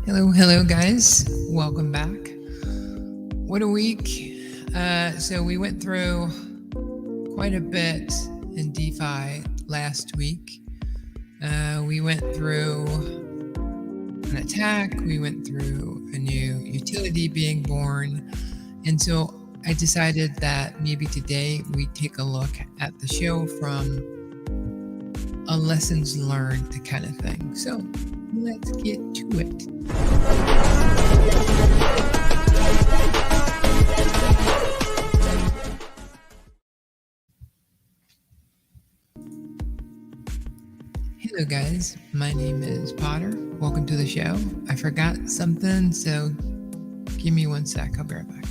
Hello, guys. Welcome back. What a week. So we went through quite a bit in DeFi last week. We went through an attack. We went through a new utility being born. And so I decided that maybe today we take a look at the show from a lessons learned kind of thing. So let's get to it. Hello guys, my name is Potter. Welcome to the show. I forgot something, so give me 1 sec. I'll be right back.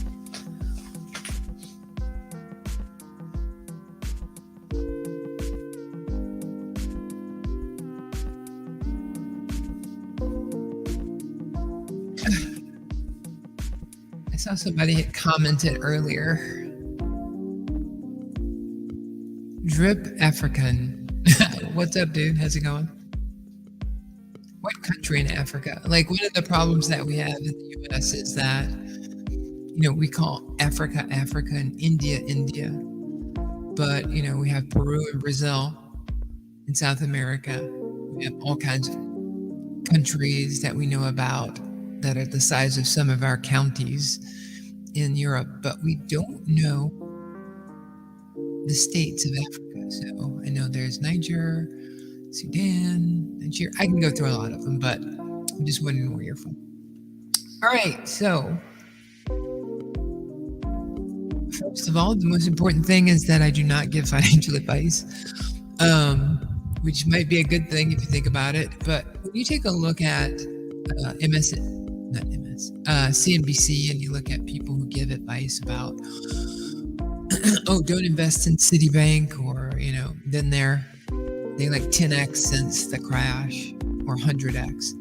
I saw somebody had commented earlier. Drip African. What's up, dude? How's it going? What country in Africa? Like, one of the problems that we have in the US is that, we call Africa, Africa, and India, India. But, we have Peru and Brazil in South America. We have all kinds of countries that we know about that are the size of some of our counties in Europe, but we don't know the states of Africa. So I know there's Niger, Sudan, Nigeria. I can go through a lot of them, but I'm just wondering where you're from. All right, so first of all, the most important thing is that I do not give financial advice, which might be a good thing if you think about it. But when you take a look at CNBC, and you look at people who give advice about, don't invest in Citibank, or, then they like 10x since the crash, or 100x.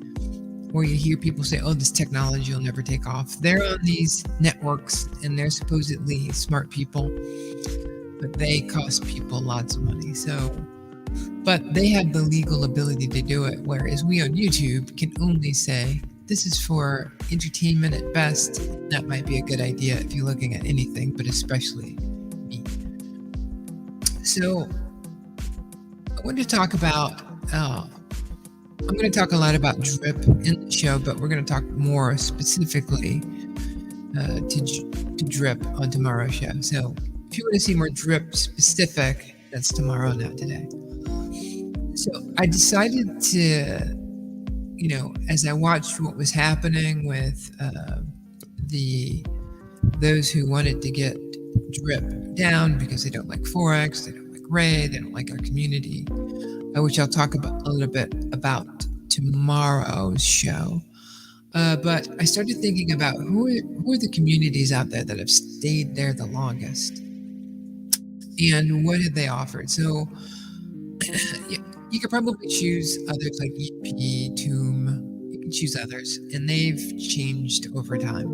Or you hear people say, this technology will never take off. They're on these networks and they're supposedly smart people, but they cost people lots of money. But they have the legal ability to do it, whereas we on YouTube can only say, this is for entertainment at best. That might be a good idea if you're looking at anything, but especially me. So I want to talk about, I'm going to talk a lot about drip in the show, but we're going to talk more specifically to drip on tomorrow's show. So if you want to see more drip specific, that's tomorrow, not today. So I decided to, as I watched what was happening with those who wanted to get drip down because they don't like Forex, they don't like Ray, they don't like our community, which I'll talk about a little bit about tomorrow's show. But I started thinking about who are the communities out there that have stayed there the longest, and what have they offered. So you could probably choose others like EP, Tomb. You can choose others, and they've changed over time.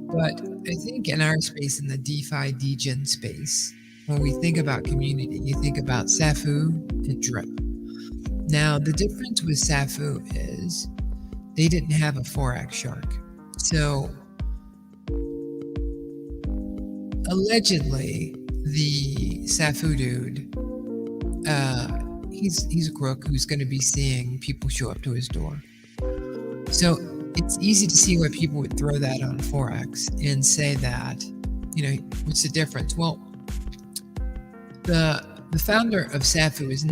But I think in our space, in the DeFi degen space, when we think about community, you think about Safu and Drip. Now, the difference with Safu is they didn't have a Forex shark. So allegedly, the Safu dude, he's a crook who's going to be seeing people show up to his door. So it's easy to see why people would throw that on Forex and say that, what's the difference? Well, the founder of Safu is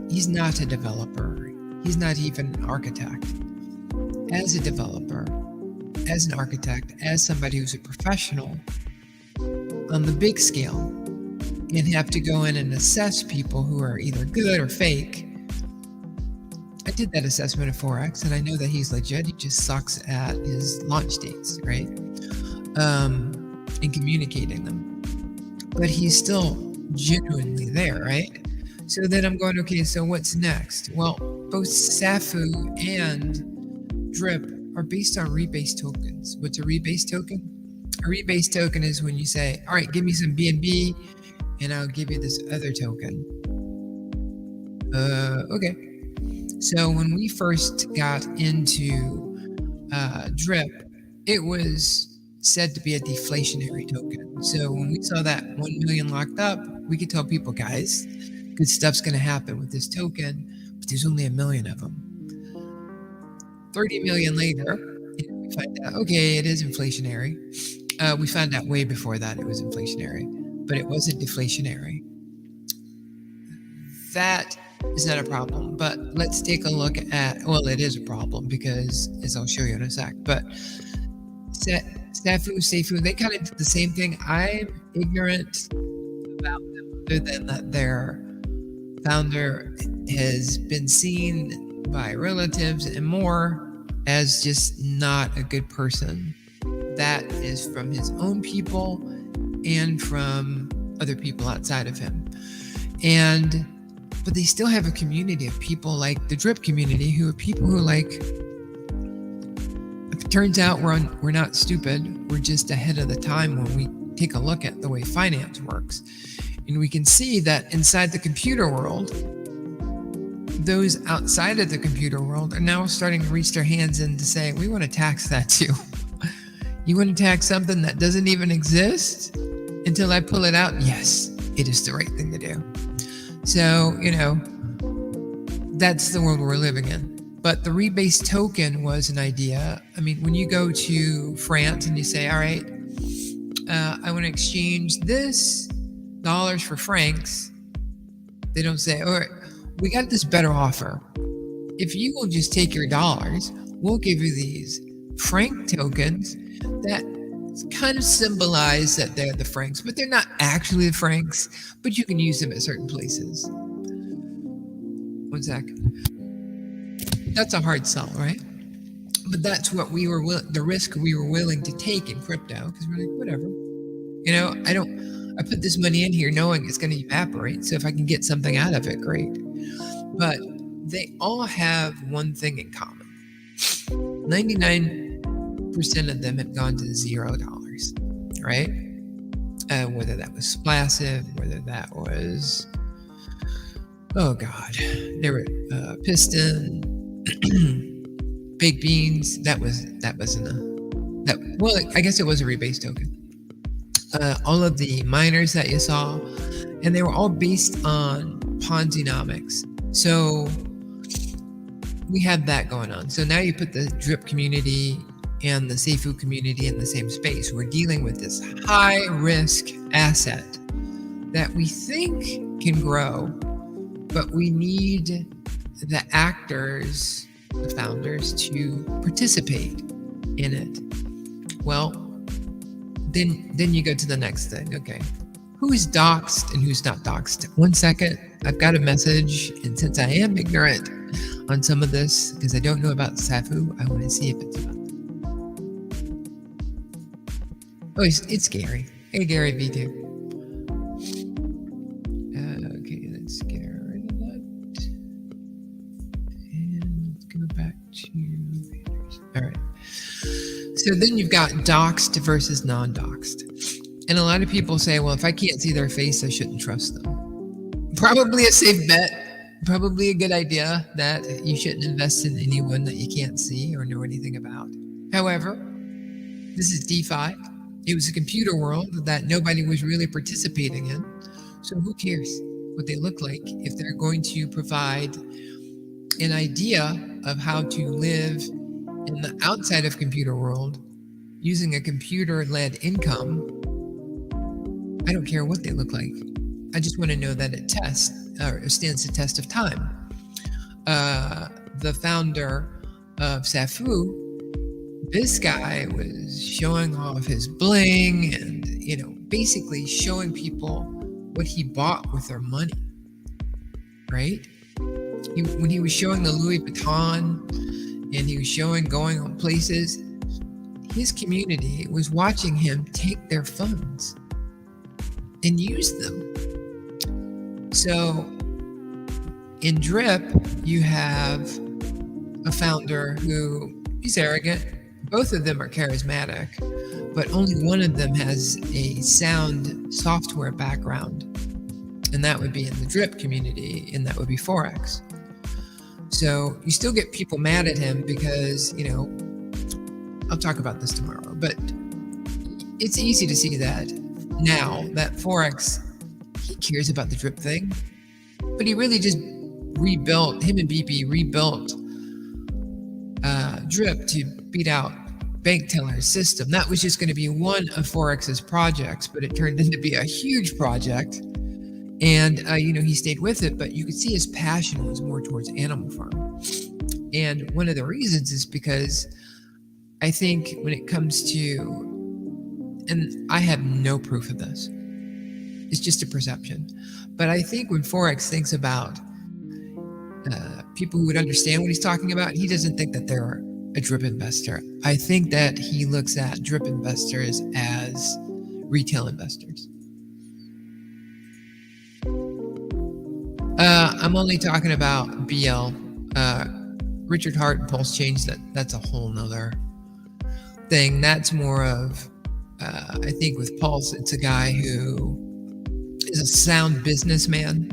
he's not a developer. He's not even an architect. As a developer, as an architect, as somebody who's a professional on the big scale, and have to go in and assess people who are either good or fake. I did that assessment of Forex, and I know that he's legit. He just sucks at his launch dates, right? And communicating them. But he's still genuinely there, right? So then I'm going, okay, so what's next? Well, both Safu and Drip are based on Rebase tokens. What's a Rebase token? A Rebase token is when you say, all right, give me some BNB, and I'll give you this other token. Okay. So when we first got into Drip, it was said to be a deflationary token. So when we saw that 1 million locked up, we could tell people, guys, good stuff's going to happen with this token, but there's only 1 million of them. 30 million later, we find out, okay, it is inflationary. We found out way before that it was inflationary, but it wasn't deflationary. That is not a problem, but let's take a look at, well, it is a problem because, as I'll show you in a sec, but Seifu, they kind of did the same thing. I'm ignorant about them other than that their founder has been seen by relatives and more as just not a good person. That is from his own people and from other people outside of him. But they still have a community of people like the Drip community, who are people who like, it turns out we're not stupid. We're just ahead of the time when we take a look at the way finance works. And we can see that inside the computer world, those outside of the computer world are now starting to reach their hands in to say, we want to tax that too. You want to tax something that doesn't even exist until I pull it out? Yes, it is the right thing to do. So, that's the world we're living in. But the Rebase token was an idea. I mean, when you go to France and you say, all right, I want to exchange this dollars for francs, they don't say, all right, we got this better offer. If you will just take your dollars, we'll give you these franc tokens that kind of symbolize that they're the francs, but they're not actually the francs, but you can use them at certain places. One sec. That's a hard sell, right? But that's what the risk we were willing to take in crypto, because we're like, whatever. I put this money in here knowing it's going to evaporate, so if I can get something out of it, great. But they all have one thing in common. 99% of them have gone to $0, right? Whether that was Splassive, whether that was, oh God, there were Piston, Baked Beans. Well, I guess it was a Rebase token. All of the miners that you saw, and they were all based on Ponzi-nomics. So we have that going on. So now you put the Drip community and the Seifu community in the same space. We're dealing with this high risk asset that we think can grow, but we need the actors, the founders, to participate in it. Well, then you go to the next thing. Okay, who is doxed and who's not doxed? 1 second, I've got a message, and since I am ignorant on some of this, because I don't know about Seifu, I want to see if it's about. Oh, it's Gary. Hey, Gary V2. Okay, let's get rid of that. And let's go back to. All right. So then you've got doxed versus non-doxed. And a lot of people say, well, if I can't see their face, I shouldn't trust them. Probably a safe bet. Probably a good idea that you shouldn't invest in anyone that you can't see or know anything about. However, this is DeFi. It was a computer world that nobody was really participating in. So who cares what they look like if they're going to provide an idea of how to live in the outside of computer world using a computer-led income. I don't care what they look like. I just want to know that it stands the test of time. The founder of Seifu, this guy was showing off his bling and, basically showing people what he bought with their money, right? When he was showing the Louis Vuitton and he was showing going on places, his community was watching him take their funds and use them. So in Drip, you have a founder who is arrogant. Both of them are charismatic, but only one of them has a sound software background, and that would be in the Drip community, and that would be Forex. So you still get people mad at him because, I'll talk about this tomorrow, but it's easy to see that now that Forex, he cares about the drip thing, but he really just rebuilt, him and BP rebuilt drip to beat out bank teller's system. That was just going to be one of Forex's projects, but it turned into be a huge project. And, he stayed with it, but you could see his passion was more towards Animal Farm. And one of the reasons is because I think when it comes to, and I have no proof of this, it's just a perception, but I think when Forex thinks about people who would understand what he's talking about, he doesn't think that they're a drip investor. I think that he looks at drip investors as retail investors. I'm only talking about BL. Richard Hart and Pulse Change, that's a whole nother thing. That's more of, I think with Pulse, it's a guy who is a sound businessman,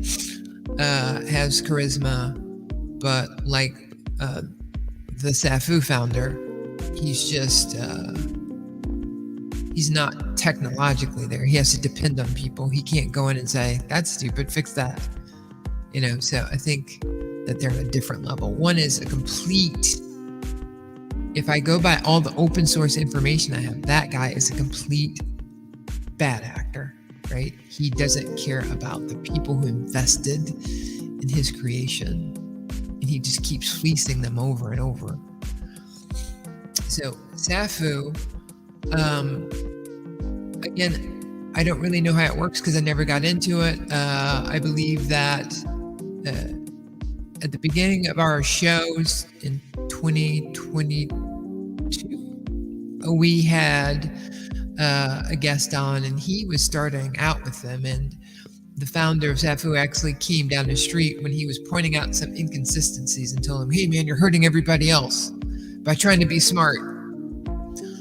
has charisma, but like the Safu founder, he's just, he's not technologically there. He has to depend on people. He can't go in and say, that's stupid, fix that. So I think that they're at a different level. One is a complete, if I go by all the open source information I have, that guy is a complete bad actor, right? He doesn't care about the people who invested in his creation, and he just keeps fleecing them over and over. So Safu, again, I don't really know how it works because I never got into it. I believe that at the beginning of our shows in 2022, we had a guest on, and he was starting out with them, and the founder of Safu actually came down the street when he was pointing out some inconsistencies and told him, hey man, you're hurting everybody else by trying to be smart.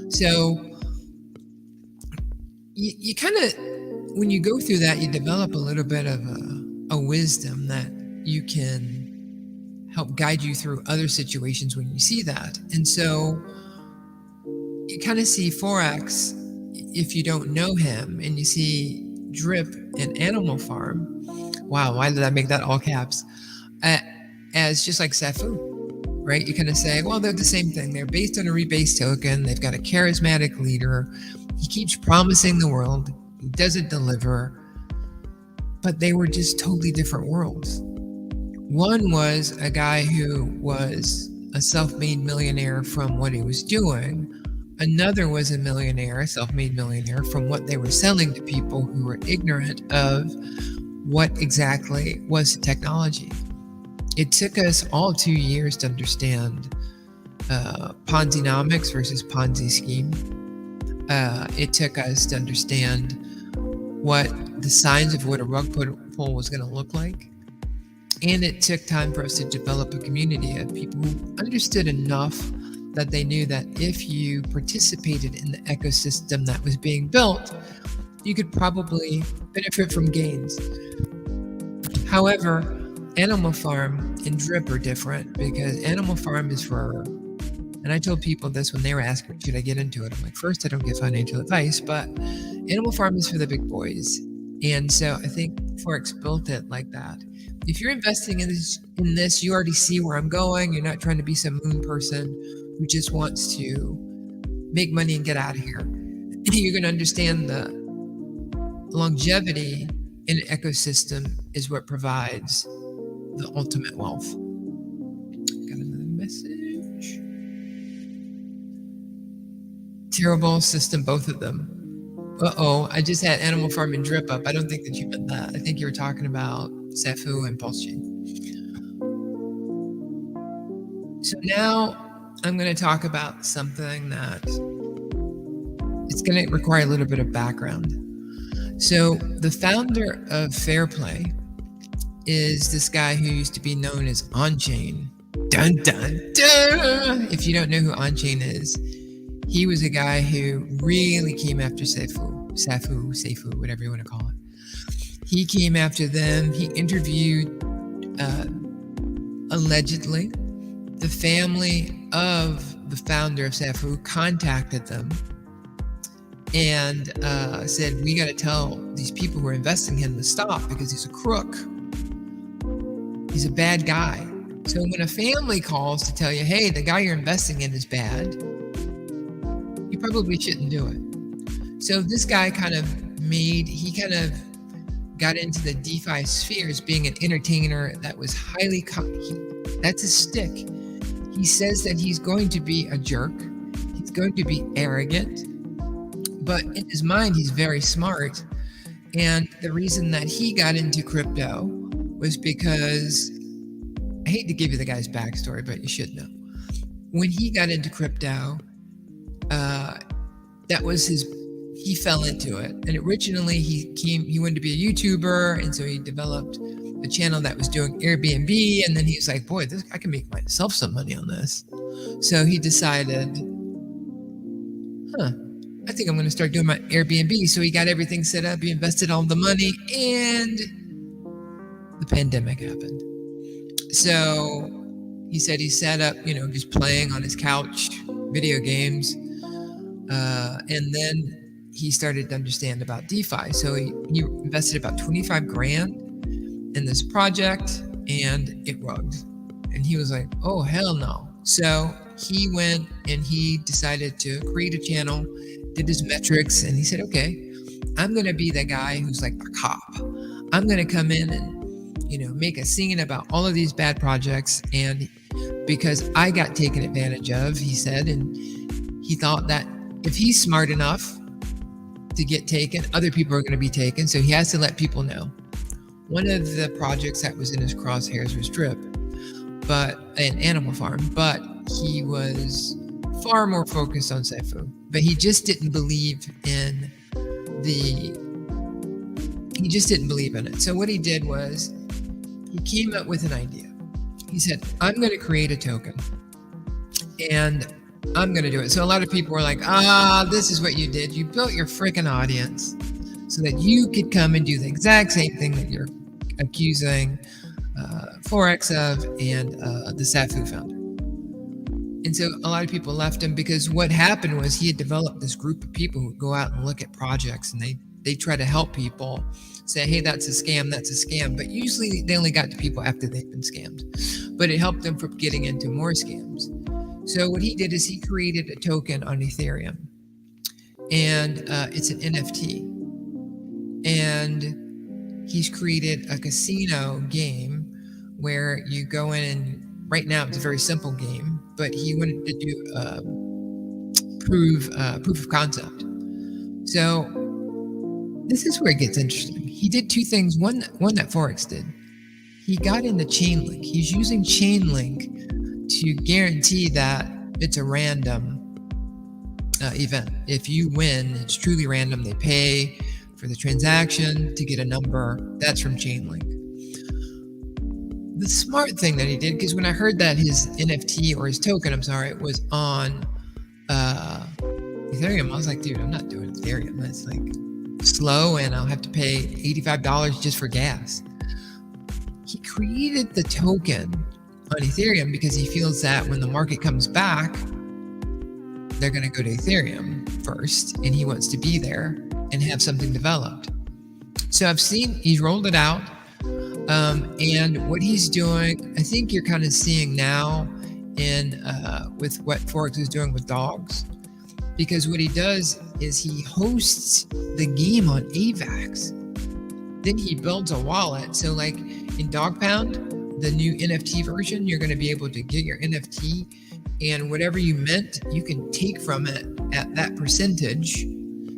So you kind of, when you go through that, you develop a little bit of a wisdom that you can help guide you through other situations when you see that. And so you kind of see Forex, if you don't know him, and you see Drip and Animal Farm, wow, why did I make that all caps? As just like Safu, right? You kind of say, well, they're the same thing. They're based on a Rebase Token. They've got a charismatic leader. He keeps promising the world. He doesn't deliver. But they were just totally different worlds. One was a guy who was a self-made millionaire from what he was doing. Another was a millionaire, a self-made millionaire, from what they were selling to people who were ignorant of what exactly was the technology. It took us all 2 years to understand Ponzi-nomics versus Ponzi scheme. It took us to understand what the signs of what a rug pull was going to look like. And it took time for us to develop a community of people who understood enough that they knew that if you participated in the ecosystem that was being built, you could probably benefit from gains. However, Animal Farm and Drip are different because Animal Farm is for, and I told people this when they were asking, should I get into it? I'm like, first, I don't give financial advice, but Animal Farm is for the big boys. And so I think Forex built it like that. If you're investing in this, you already see where I'm going. You're not trying to be some moon person who just wants to make money and get out of here. You're going to understand the longevity in an ecosystem is what provides the ultimate wealth. Got another message. Terrible system, both of them. Uh-oh, I just had Animal Farm and Drip up. I don't think that you meant that. I think you were talking about Safu and Pulse Chain. So now I'm going to talk about something that it's going to require a little bit of background. So the founder of FairPlay is this guy who used to be known as On-Chain. Dun, dun, dun! If you don't know who On-Chain is, he was a guy who really came after Safu, whatever you want to call it. He came after them. He interviewed allegedly, the family of the founder of Safu contacted them and said, we got to tell these people who are investing in him to stop because he's a crook. He's a bad guy. So when a family calls to tell you, hey, the guy you're investing in is bad, you probably shouldn't do it. So this guy kind of got into the DeFi sphere as being an entertainer that was highly, that's his stick. He says that he's going to be a jerk. He's going to be arrogant. But in his mind, he's very smart. And the reason that he got into crypto was because, I hate to give you the guy's backstory, but you should know. When he got into crypto, he fell into it. And originally he wanted to be a YouTuber. And so he developed a channel that was doing Airbnb. And then he was like, boy, I can make myself some money on this. So he decided, I think I'm going to start doing my Airbnb. So he got everything set up. He invested all the money and the pandemic happened. So he said he sat up, just playing on his couch, video games. And then he started to understand about DeFi. So he invested about 25 grand in this project and it rugged. And he was like, oh, hell no. So he went and he decided to create a channel, did his metrics, and he said, okay, I'm going to be the guy who's like the cop. I'm going to come in and, make a scene about all of these bad projects. And because I got taken advantage of, he said, and he thought that if he's smart enough to get taken, other people are going to be taken. So he has to let people know. One of the projects that was in his crosshairs was Drip, but an animal farm, but he was far more focused on Safu. But he just didn't believe in it. So what he did was he came up with an idea. He said, I'm going to create a token and I'm going to do it. So a lot of people were like, this is what you did. You built your freaking audience so that you could come and do the exact same thing that you're accusing Forex of and the Safu founder. And so a lot of people left him because what happened was he had developed this group of people who would go out and look at projects and they try to help people say, hey, that's a scam. But usually they only got to people after they've been scammed. But it helped them from getting into more scams. So what he did is he created a token on Ethereum. And it's an NFT. And he's created a casino game where you go in and right now it's a very simple game, but he wanted to do proof of concept. So this is where it gets interesting. He did two things. One that Forex did. He got into Chainlink. He's using Chainlink to guarantee that it's a random event. If you win, it's truly random. They pay for the transaction to get a number. That's from Chainlink. The smart thing that he did, because when I heard that his NFT or his token, was on Ethereum, I was like, dude, I'm not doing Ethereum. That's like slow and I'll have to pay $85 just for gas. He created the token on Ethereum because he feels that when the market comes back, they're going to go to Ethereum first and he wants to be there and have something developed. So I've seen he's rolled it out. And what he's doing, I think you're kind of seeing now in with what Forex is doing with dogs, because what he does is he hosts the game on AVAX. Then he builds a wallet. So like in Dog Pound, the new NFT version, you're going to be able to get your NFT and whatever you mint, you can take from it at that percentage.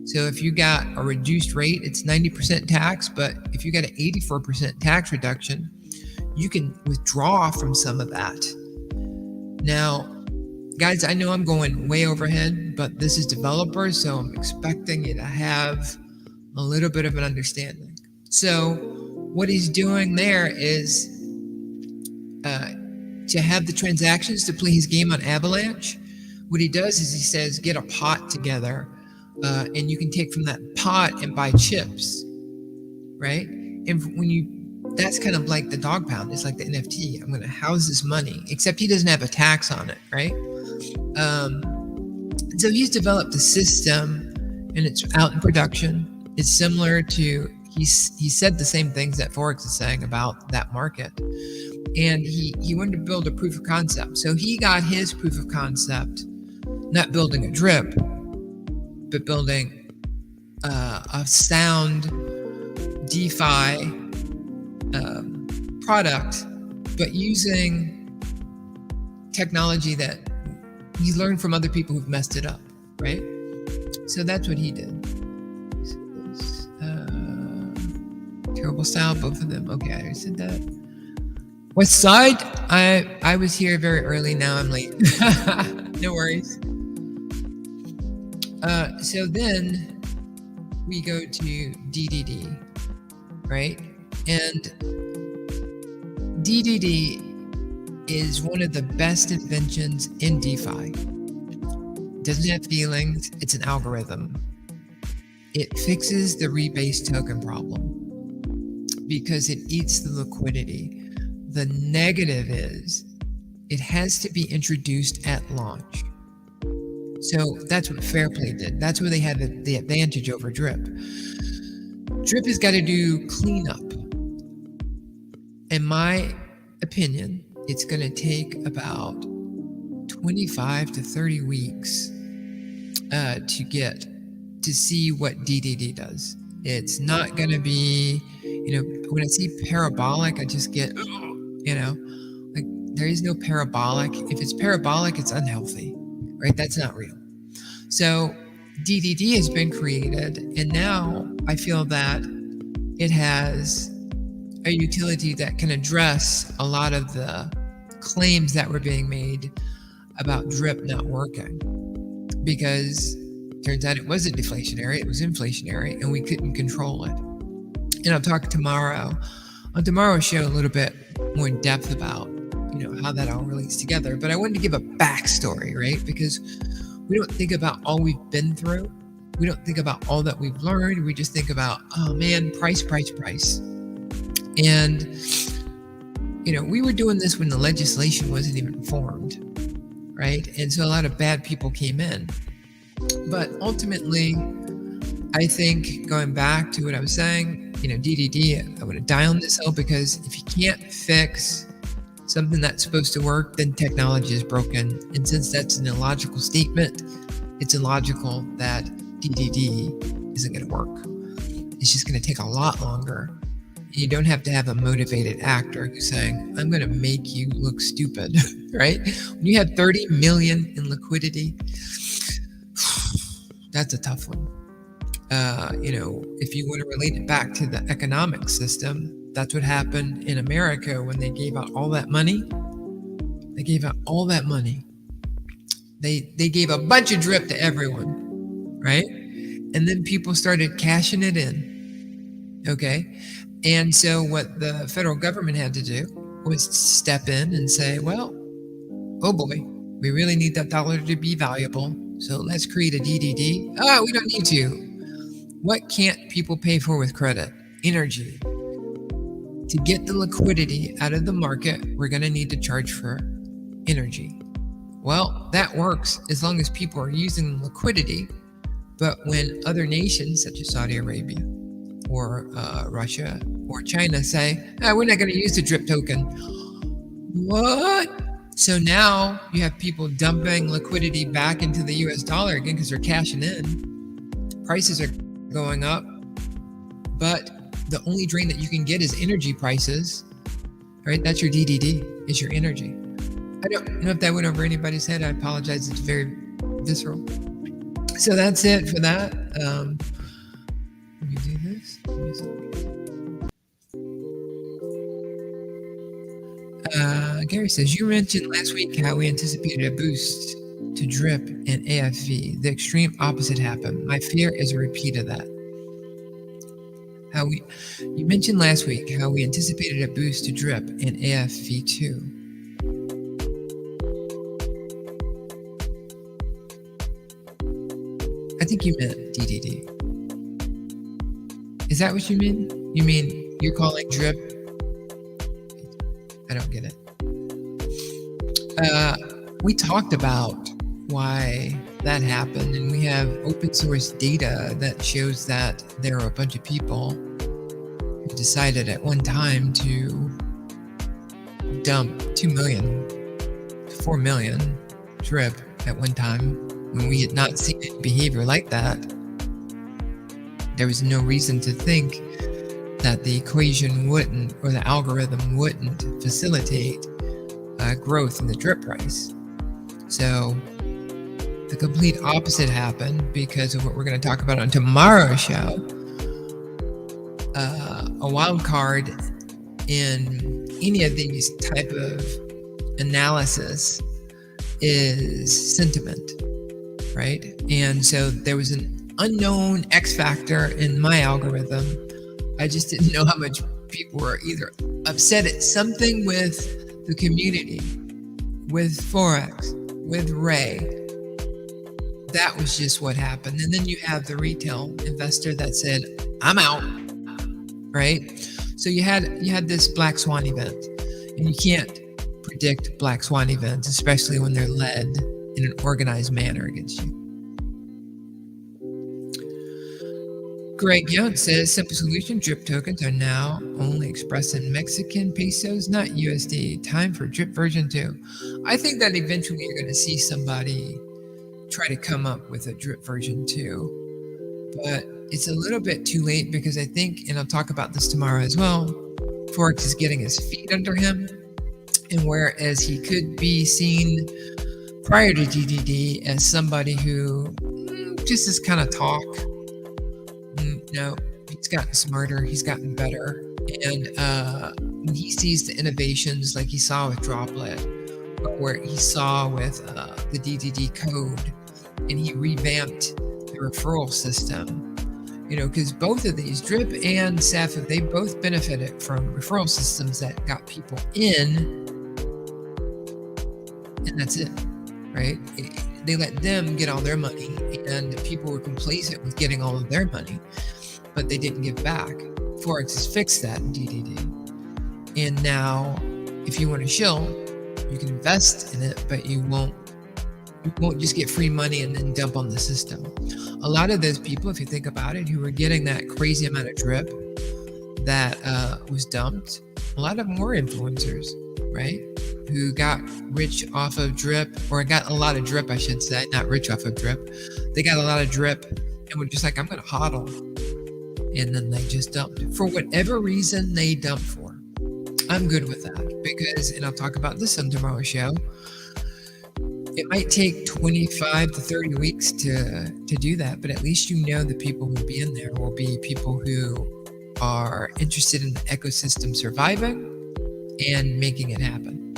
So if you got a reduced rate, it's 90% tax, but if you got an 84% tax reduction, you can withdraw from some of that. Now, guys, I know I'm going way overhead, but this is developers, so I'm expecting you to have a little bit of an understanding. So what he's doing there is to have the transactions to play his game on Avalanche. What he does is he says, get a pot together. And you can take from that pot and buy chips, right? And when you that's kind of like the dog pound. It's like the NFT. I'm going to house this money, except he doesn't have a tax on it, right? So he's developed a system, and it's out in production. It's similar to he said the same things that Forex is saying about that market, and he wanted to build a proof of concept. So he got his proof of concept, not building a drip, but building a sound DeFi product, but using technology that he learned from other people who've messed it up, right? So that's what he did. Terrible style, both of them. Okay, I already said that. West Side, I was here very early. Now I'm late. No worries. So then we go to DDD, right? And DDD is one of the best inventions in DeFi. Doesn't have feelings. It's an algorithm. It fixes the Rebase Token problem because it eats the liquidity. The negative is it has to be introduced at launch. So that's what FairPlay did. That's where they had the advantage over Drip. Drip has got to do cleanup. In my opinion, it's going to take about 25 to 30 weeks to get to see what DDD does. It's not going to be, when I see parabolic, I just get, like there is no parabolic. If it's parabolic, it's unhealthy, right? That's not real. So DDD has been created, and now I feel that it has a utility that can address a lot of the claims that were being made about Drip not working, because turns out it wasn't deflationary, it was inflationary, and we couldn't control it. And I'll talk tomorrow on tomorrow's show a little bit more in depth about how that all relates together. But I wanted to give a backstory, right? Because we don't think about all we've been through. We don't think about all that we've learned. We just think about, oh man, price. And we were doing this when the legislation wasn't even formed, right? And so a lot of bad people came in. But ultimately, I think going back to what I was saying, DDD, I would die on this hill, because if you can't fix something that's supposed to work, then technology is broken. And since that's an illogical statement, it's illogical that DDD isn't going to work. It's just going to take a lot longer. You don't have to have a motivated actor who's saying, I'm going to make you look stupid, right? When you have 30 million in liquidity, that's a tough one. If you want to relate it back to the economic system, that's what happened in America when they gave out all that money. They gave out all that money. They gave a bunch of drip to everyone, right? And then people started cashing it in, okay? And so what the federal government had to do was step in and say, well, oh boy, we really need that dollar to be valuable. So let's create a DDD. Oh, we don't need to. What can't people pay for with credit? Energy. To get the liquidity out of the market, we're going to need to charge for energy. Well, that works as long as people are using liquidity. But when other nations such as Saudi Arabia or Russia or China say, we're not going to use the drip token. What? So now you have people dumping liquidity back into the US dollar again because they're cashing in. Prices are going up, but the only drain that you can get is energy prices, right? That's your DDD, is your energy. I don't know if that went over anybody's head. I apologize. It's very visceral. So that's it for that. Let me do this. Gary says, you mentioned last week how we anticipated a boost to drip and AFV. The extreme opposite happened. My fear is a repeat of that. You mentioned last week how we anticipated a boost to drip and AFV2. I think you meant DDD. Is that what you mean? You mean you're calling drip I don't get it. We talked about why that happened, and we have open source data that shows that there are a bunch of people who decided at one time to dump 2 million to 4 million drip at one time when we had not seen any behavior like that. There was no reason to think that the equation wouldn't, or the algorithm wouldn't facilitate growth in the drip price. So the complete opposite happened because of what we're going to talk about on tomorrow's show. A wild card in any of these type of analysis is sentiment, right? And so there was an unknown X factor in my algorithm. I just didn't know how much people were either upset at something with the community, with Forex, with Ray. That was just what happened. And then you have the retail investor that said, I'm out, right? So you had this black swan event, and you can't predict black swan events, especially when they're led in an organized manner against you. Greg Young says, simple solution, drip tokens are now only expressed in Mexican pesos, not USD. Time for drip version 2. I think that eventually you're going to see somebody try to come up with a drip version 2. But it's a little bit too late because I think, and I'll talk about this tomorrow as well, Forex is getting his feet under him. And whereas he could be seen prior to DDD as somebody who just is kind of talk, no, he's gotten smarter, he's gotten better. And when he sees the innovations like he saw with Droplet, or where he saw with the DDD code, and he revamped the referral system, because both of these, Drip and Sapphire, they both benefited from referral systems that got people in, and that's it, right? They let them get all their money, and people were complacent with getting all of their money, but they didn't give back. Forex has fixed that in DDD. And now, if you want to shill, you can invest in it, but you won't just get free money and then dump on the system. A lot of those people, if you think about it, who were getting that crazy amount of drip that was dumped, a lot of them were influencers, right? Who got rich off of drip, or got a lot of drip, I should say, not rich off of drip. They got a lot of drip and were just like, I'm going to hodl. And then they just dumped it for whatever reason they dumped for. I'm good with that because, and I'll talk about this on tomorrow's show, it might take 25 to 30 weeks to do that, but at least the people who will be in there will be people who are interested in the ecosystem surviving and making it happen.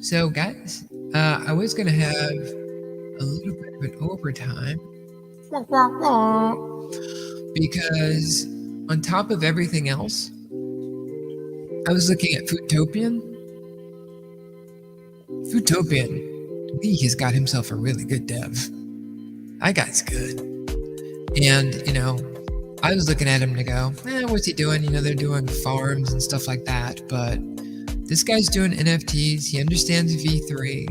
So guys, I was going to have a little bit of an overtime because on top of everything else, I was looking at Foodtopian. Lee has got himself a really good dev. That guy's good. And, I was looking at him to go, what's he doing? They're doing farms and stuff like that. But this guy's doing NFTs. He understands V3.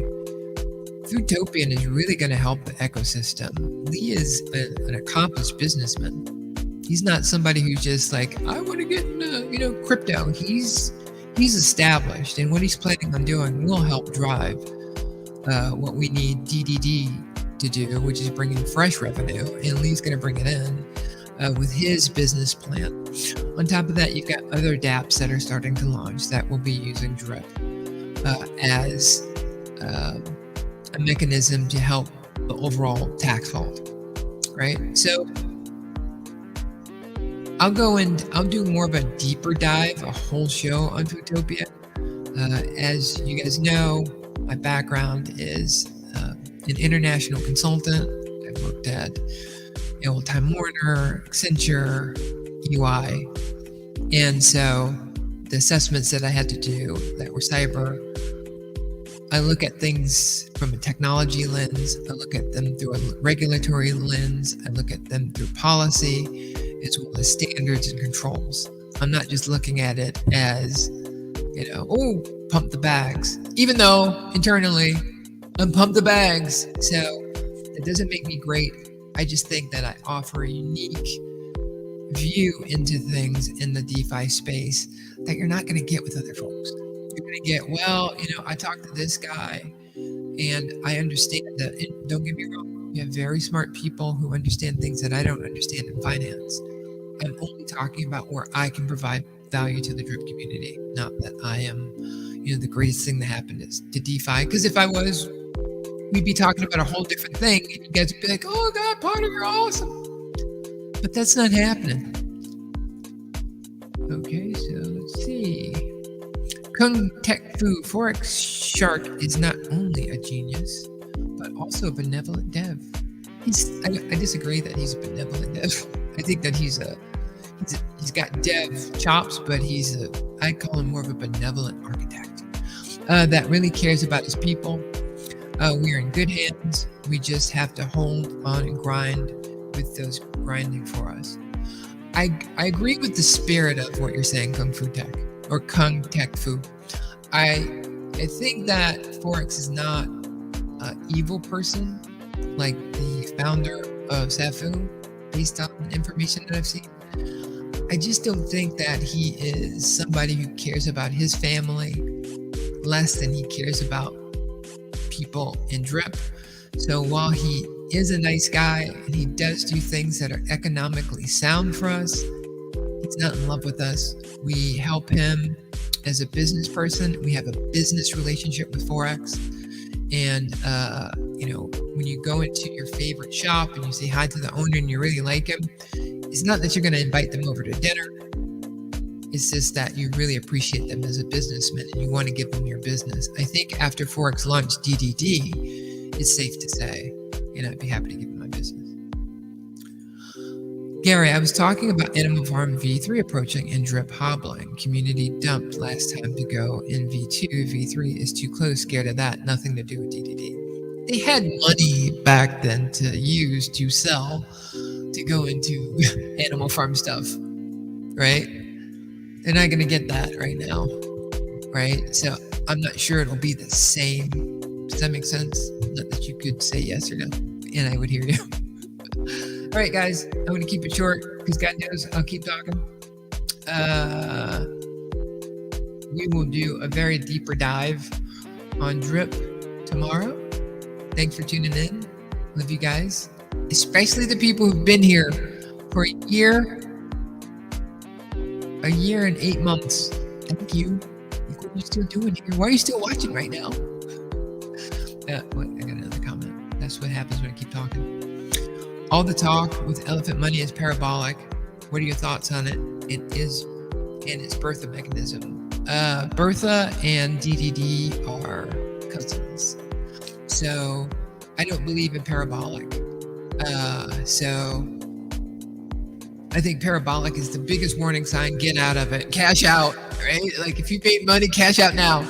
Foodtopian is really going to help the ecosystem. Lee is an accomplished businessman. He's not somebody who's just like, I want to get into, crypto. He's established, and what he's planning on doing will help drive what we need DDD to do, which is bring in fresh revenue, and Lee's going to bring it in with his business plan. On top of that, you've got other dApps that are starting to launch that will be using Drip as a mechanism to help the overall tax vault, right? So I'll do more of a deeper dive, a whole show on Foodtopian. As you guys know, my background is an international consultant. I've worked at Time Warner, Accenture, UI. And so the assessments that I had to do that were cyber, I look at things from a technology lens. I look at them through a regulatory lens. I look at them through policy, as well as standards and controls. I'm not just looking at it as Oh, pump the bags. Even though internally, pump the bags. So it doesn't make me great. I just think that I offer a unique view into things in the DeFi space that you're not going to get with other folks. You're going to get, I talked to this guy and I understand that. And don't get me wrong, you have very smart people who understand things that I don't understand in finance. I'm only talking about where I can provide value to the drip community, not that I am, the greatest thing that happened is to DeFi. Because if I was, we'd be talking about a whole different thing. And you guys would be like, oh God, Potter, you're awesome. But that's not happening. Okay, so let's see. Kung Tech Fu Forex Shark is not only a genius, but also a benevolent dev. I disagree that he's a benevolent dev. I think that he's got dev chops, but I call him more of a benevolent architect that really cares about his people. We are in good hands. We just have to hold on and grind with those grinding for us. I agree with the spirit of what you're saying, Kung Fu Tech or Kung Tech Fu. I think that Forex is not an evil person like the founder of Safu, based on information that I've seen. I just don't think that he is somebody who cares about his family less than he cares about people in drip. So while he is a nice guy and he does do things that are economically sound for us, he's not in love with us. We help him as a business person. We have a business relationship with Forex. And, when you go into your favorite shop and you say hi to the owner and you really like him, it's not that you're going to invite them over to dinner. It's just that you really appreciate them as a businessman and you want to give them your business. I think after Forex launched DDD, it's safe to say, I'd be happy to give them my business. Gary, I was talking about Animal Farm V3 approaching and drip hobbling. Community dumped last time to go in V2. V3 is too close, scared of that. Nothing to do with DDD. They had money back then to use to sell to go into Animal Farm stuff, right? They're not going to get that right now, right? So I'm not sure it'll be the same. Does that make sense? Not that you could say yes or no, and I would hear you. All right, guys, I'm going to keep it short because God knows I'll keep talking. We will do a very deeper dive on drip tomorrow. Thanks for tuning in. Love you guys, especially the people who've been here for a year and 8 months. Thank you. What are you still doing here? Why are you still watching right now? I got another comment. That's what happens when I keep talking. All the talk with elephant money is parabolic. What are your thoughts on it? It is, and its Bertha mechanism. Bertha and DDD are cousins. So I don't believe in parabolic. So I think parabolic is the biggest warning sign. Get out of it. Cash out, right? Like if you made money, cash out now.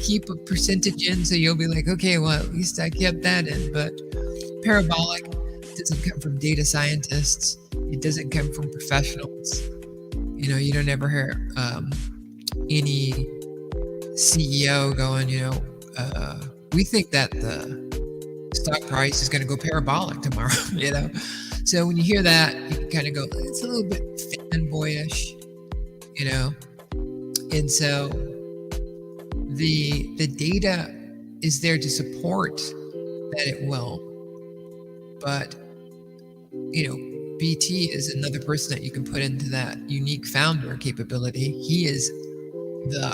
Keep a percentage in so you'll be like, okay, well, at least I kept that in. But parabolic doesn't come from data scientists. It doesn't come from professionals. You don't ever hear any CEO going, we think that the stock price is going to go parabolic tomorrow, So when you hear that, you can kind of go, it's a little bit fanboyish, And so the data is there to support that it will. But, BT is another person that you can put into that unique founder capability. He is the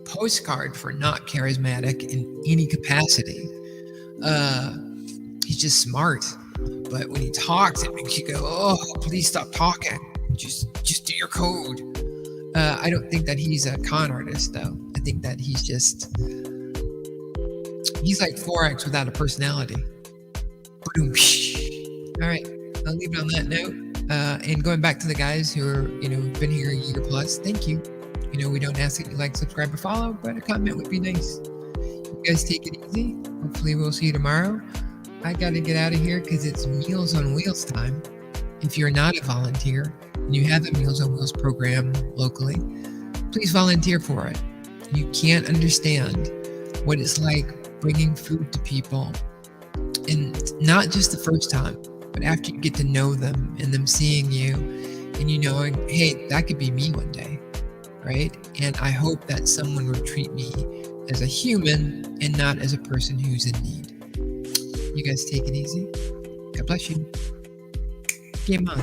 postcard for not charismatic in any capacity. He's just smart. But when he talks, it makes you go, oh, please stop talking. Just do your code. I don't think that he's a con artist, though. I think that he's like Forex without a personality. All right, I'll leave it on that note. And going back to the guys who are, who've been here a year plus, thank you. We don't ask that you like, subscribe, or follow, but a comment would be nice. You guys take it easy. Hopefully we'll see you tomorrow. I got to get out of here because it's Meals on Wheels time. If you're not a volunteer and you have a Meals on Wheels program locally, please volunteer for it. You can't understand what it's like bringing food to people, and not just the first time, but after you get to know them and them seeing you and you knowing, hey, that could be me one day, right? And I hope that someone would treat me as a human and not as a person who's in need. You guys take it easy. God bless you. Game on.